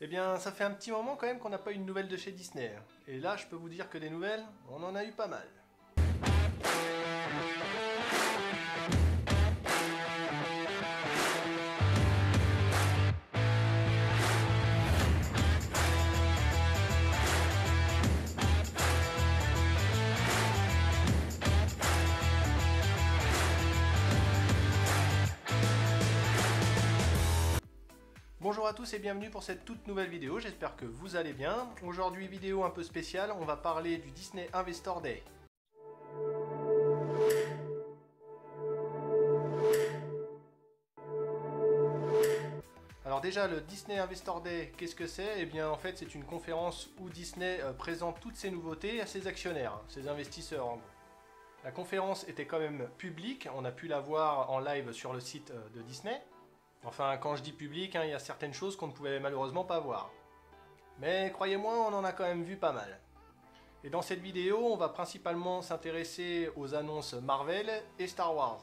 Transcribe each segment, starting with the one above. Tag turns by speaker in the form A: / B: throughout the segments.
A: Eh bien, ça fait un petit moment quand même qu'on n'a pas eu de nouvelles de chez Disney. Et là, je peux vous dire que des nouvelles, on en a eu pas mal. Bonjour à tous et bienvenue pour cette toute nouvelle vidéo, j'espère que vous allez bien. Aujourd'hui vidéo un peu spéciale, on va parler du Disney Investor Day. Alors déjà le Disney Investor Day, qu'est-ce que c'est? Eh bien en fait c'est une conférence où Disney présente toutes ses nouveautés à ses actionnaires, ses investisseurs en gros. La conférence était quand même publique, on a pu la voir en live sur le site de Disney. Enfin, quand je dis public, il y a certaines choses qu'on ne pouvait malheureusement pas voir. Mais croyez-moi, on en a quand même vu pas mal. Et dans cette vidéo, on va principalement s'intéresser aux annonces Marvel et Star Wars.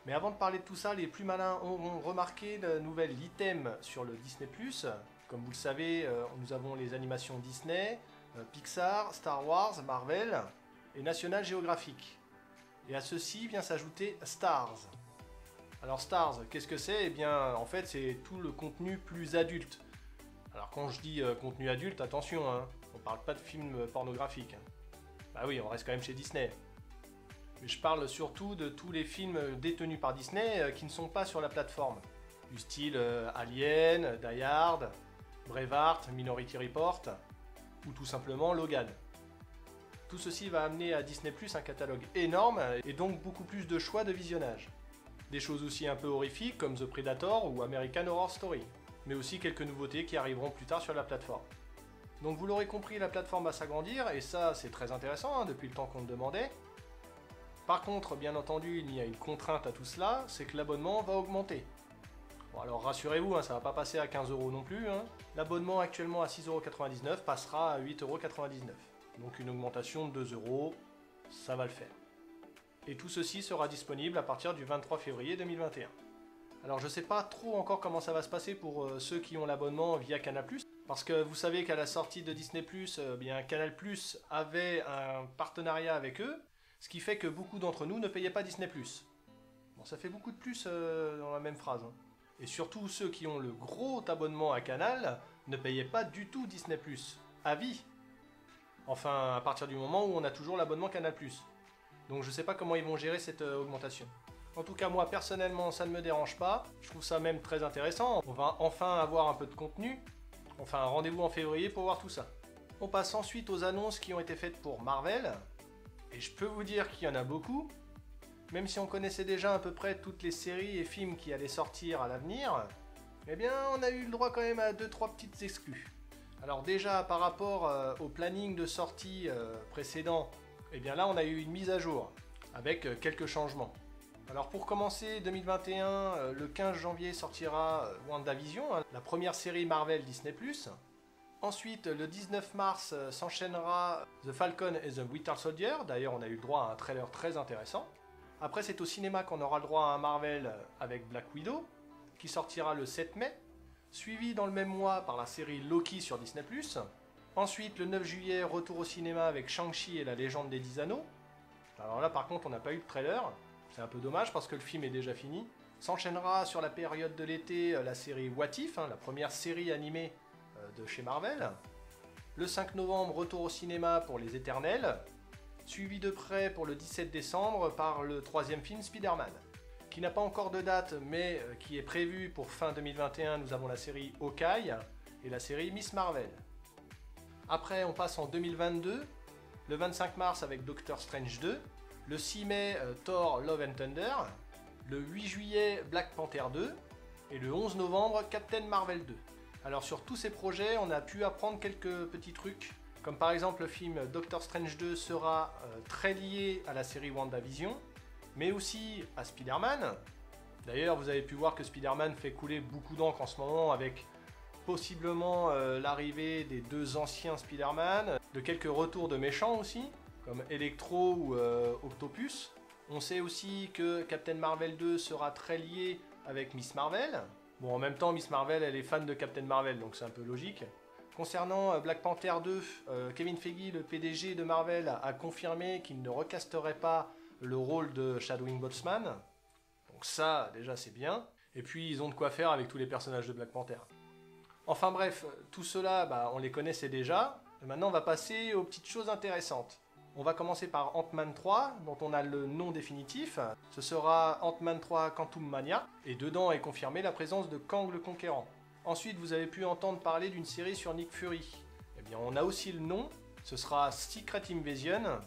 A: Mais avant de parler de tout ça, les plus malins auront remarqué le nouvel item sur le Disney+. Comme vous le savez, nous avons les animations Disney, Pixar, Star Wars, Marvel et National Geographic. Et à ceci vient s'ajouter Stars. Alors Stars, qu'est-ce que c'est? Eh bien, en fait, c'est tout le contenu plus adulte. Alors quand je dis contenu adulte, attention, on parle pas de films pornographiques. Bah oui, on reste quand même chez Disney. Mais je parle surtout de tous les films détenus par Disney qui ne sont pas sur la plateforme. Du style Alien, Die Hard, Braveheart, Minority Report, ou tout simplement Logan. Tout ceci va amener à Disney+ un catalogue énorme et donc beaucoup plus de choix de visionnage. Des choses aussi un peu horrifiques comme The Predator ou American Horror Story, mais aussi quelques nouveautés qui arriveront plus tard sur la plateforme. Donc vous l'aurez compris, la plateforme va s'agrandir et ça c'est très intéressant depuis le temps qu'on le demandait. Par contre, bien entendu, il y a une contrainte à tout cela, c'est que l'abonnement va augmenter. Bon alors rassurez-vous, ça va pas passer à 15 € non plus. L'abonnement actuellement à 6,99 € passera à 8,99 €. Donc une augmentation de 2 €, ça va le faire. Et tout ceci sera disponible à partir du 23 février 2021. Alors je sais pas trop encore comment ça va se passer pour ceux qui ont l'abonnement via Canal+, parce que vous savez qu'à la sortie de Disney+, bien Canal+ avait un partenariat avec eux, ce qui fait que beaucoup d'entre nous ne payaient pas Disney+. Bon, ça fait beaucoup de plus dans la même phrase. Et surtout ceux qui ont le gros abonnement à Canal ne payaient pas du tout Disney+, à vie. Enfin, à partir du moment où on a toujours l'abonnement Canal+. Donc je sais pas comment ils vont gérer cette augmentation. En tout cas moi personnellement ça ne me dérange pas, je trouve ça même très intéressant, on va enfin avoir un peu de contenu, enfin rendez-vous en février pour voir tout ça. On passe ensuite aux annonces qui ont été faites pour Marvel, et je peux vous dire qu'il y en a beaucoup, même si on connaissait déjà à peu près toutes les séries et films qui allaient sortir à l'avenir, eh bien on a eu le droit quand même à 2-3 petites exclus. Alors déjà par rapport au planning de sortie précédent, et bien là on a eu une mise à jour, avec quelques changements. Alors pour commencer 2021, le 15 janvier sortira WandaVision, la première série Marvel Disney+. Ensuite le 19 mars s'enchaînera The Falcon et The Winter Soldier, d'ailleurs on a eu le droit à un trailer très intéressant. Après c'est au cinéma qu'on aura le droit à un Marvel avec Black Widow, qui sortira le 7 mai, suivi dans le même mois par la série Loki sur Disney+. Ensuite, le 9 juillet, retour au cinéma avec Shang-Chi et la légende des 10 anneaux. Alors là, par contre, on n'a pas eu de trailer. C'est un peu dommage parce que le film est déjà fini. S'enchaînera sur la période de l'été la série What If, la première série animée de chez Marvel. Le 5 novembre, retour au cinéma pour Les Éternels. Suivi de près pour le 17 décembre par le troisième film Spider-Man, qui n'a pas encore de date, mais qui est prévu pour fin 2021. Nous avons la série Hawkeye et la série Miss Marvel. Après, on passe en 2022, le 25 mars avec Doctor Strange 2, le 6 mai Thor Love and Thunder, le 8 juillet Black Panther 2 et le 11 novembre Captain Marvel 2. Alors sur tous ces projets, on a pu apprendre quelques petits trucs, comme par exemple le film Doctor Strange 2 sera très lié à la série WandaVision, mais aussi à Spider-Man. D'ailleurs, vous avez pu voir que Spider-Man fait couler beaucoup d'encre en ce moment avec possiblement l'arrivée des deux anciens Spider-Man, de quelques retours de méchants aussi, comme Electro ou Octopus. On sait aussi que Captain Marvel 2 sera très lié avec Miss Marvel. Bon, en même temps, Miss Marvel, elle est fan de Captain Marvel, donc c'est un peu logique. Concernant Black Panther 2, Kevin Feige, le PDG de Marvel, a confirmé qu'il ne recasterait pas le rôle de Chadwick Boseman. Donc ça, déjà, c'est bien. Et puis, ils ont de quoi faire avec tous les personnages de Black Panther. Enfin bref, tout cela, on les connaissait déjà. Et maintenant, on va passer aux petites choses intéressantes. On va commencer par Ant-Man 3, dont on a le nom définitif. Ce sera Ant-Man 3 Quantum Mania. Et dedans est confirmée la présence de Kang le Conquérant. Ensuite, vous avez pu entendre parler d'une série sur Nick Fury. Eh bien, on a aussi le nom. Ce sera Secret Invasion.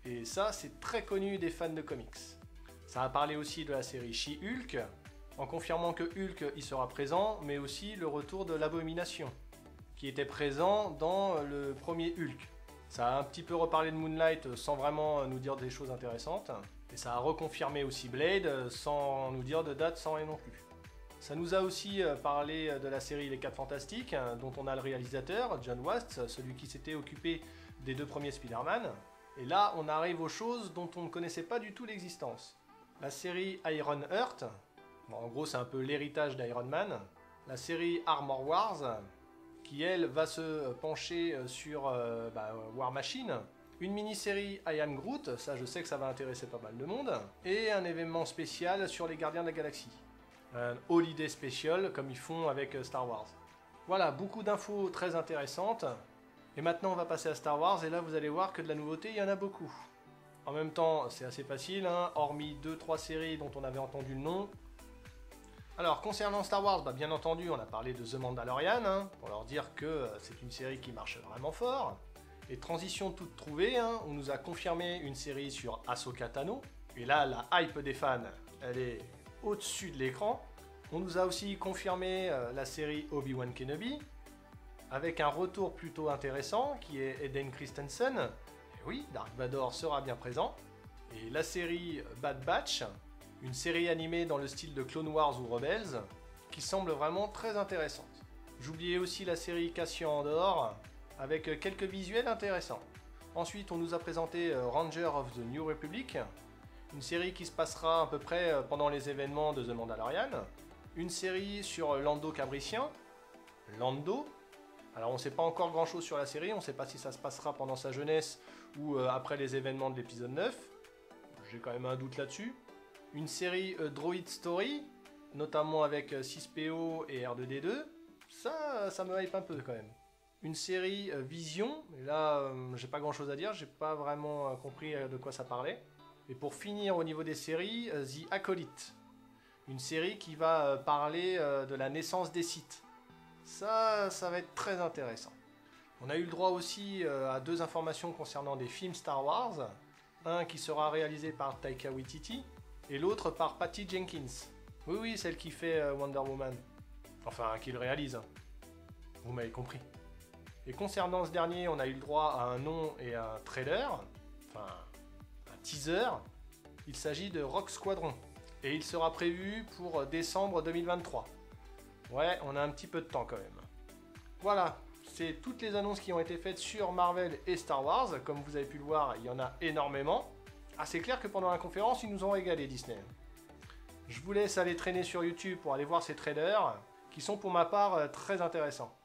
A: Et ça, c'est très connu des fans de comics. Ça a parlé aussi de la série She-Hulk, en confirmant que Hulk y sera présent, mais aussi le retour de l'Abomination, qui était présent dans le premier Hulk. Ça a un petit peu reparlé de Moonlight sans vraiment nous dire des choses intéressantes. Et ça a reconfirmé aussi Blade sans nous dire de date sans et non plus. Ça nous a aussi parlé de la série Les 4 Fantastiques, dont on a le réalisateur, John Watts, celui qui s'était occupé des 2 premiers Spider-Man. Et là, on arrive aux choses dont on ne connaissait pas du tout l'existence. La série Iron Heart, en gros c'est un peu l'héritage d'Iron Man. La série Armor Wars, qui elle va se pencher sur War Machine. Une mini-série I Am Groot, ça je sais que ça va intéresser pas mal de monde. Et un événement spécial sur les Gardiens de la Galaxie. Un holiday special comme ils font avec Star Wars. Voilà, beaucoup d'infos très intéressantes. Et maintenant on va passer à Star Wars et là vous allez voir que de la nouveauté il y en a beaucoup. En même temps c'est assez facile, hormis 2-3 séries dont on avait entendu le nom. Alors concernant Star Wars, bien entendu on a parlé de The Mandalorian, pour leur dire que c'est une série qui marche vraiment fort. Et transition toute trouvée, on nous a confirmé une série sur Ahsoka Tano. Et là la hype des fans, elle est au-dessus de l'écran. On nous a aussi confirmé la série Obi-Wan Kenobi, avec un retour plutôt intéressant qui est Hayden Christensen. Et oui, Dark Vador sera bien présent. Et la série Bad Batch, une série animée dans le style de Clone Wars ou Rebels, qui semble vraiment très intéressante. J'oubliais aussi la série Cassian Andor, avec quelques visuels intéressants. Ensuite, on nous a présenté Ranger of the New Republic, une série qui se passera à peu près pendant les événements de The Mandalorian. Une série sur Lando Calrissian, Lando. Alors on ne sait pas encore grand chose sur la série, on ne sait pas si ça se passera pendant sa jeunesse ou après les événements de l'épisode 9. J'ai quand même un doute là-dessus. Une série Droid Story, notamment avec 6PO et R2D2. Ça me hype un peu quand même. Une série Vision, et là j'ai pas grand chose à dire, j'ai pas vraiment compris de quoi ça parlait. Et pour finir au niveau des séries, The Acolyte. Une série qui va parler de la naissance des Sith. Ça va être très intéressant. On a eu le droit aussi à 2 informations concernant des films Star Wars. Un qui sera réalisé par Taika Waititi et l'autre par Patty Jenkins. Oui, celle qui fait Wonder Woman. Enfin, qui le réalise. Vous m'avez compris. Et concernant ce dernier, on a eu le droit à un nom et un trailer. Enfin, un teaser. Il s'agit de Rogue Squadron. Et il sera prévu pour décembre 2023. Ouais, on a un petit peu de temps quand même. Voilà, c'est toutes les annonces qui ont été faites sur Marvel et Star Wars. Comme vous avez pu le voir, il y en a énormément. Ah, c'est clair que pendant la conférence, ils nous ont régalé Disney. Je vous laisse aller traîner sur YouTube pour aller voir ces trailers, qui sont pour ma part très intéressants.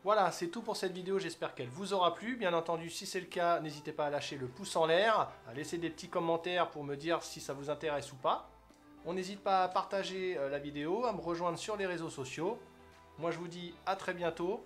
A: Voilà, c'est tout pour cette vidéo, j'espère qu'elle vous aura plu. Bien entendu, si c'est le cas, n'hésitez pas à lâcher le pouce en l'air, à laisser des petits commentaires pour me dire si ça vous intéresse ou pas. On n'hésite pas à partager la vidéo, à me rejoindre sur les réseaux sociaux. Moi je vous dis à très bientôt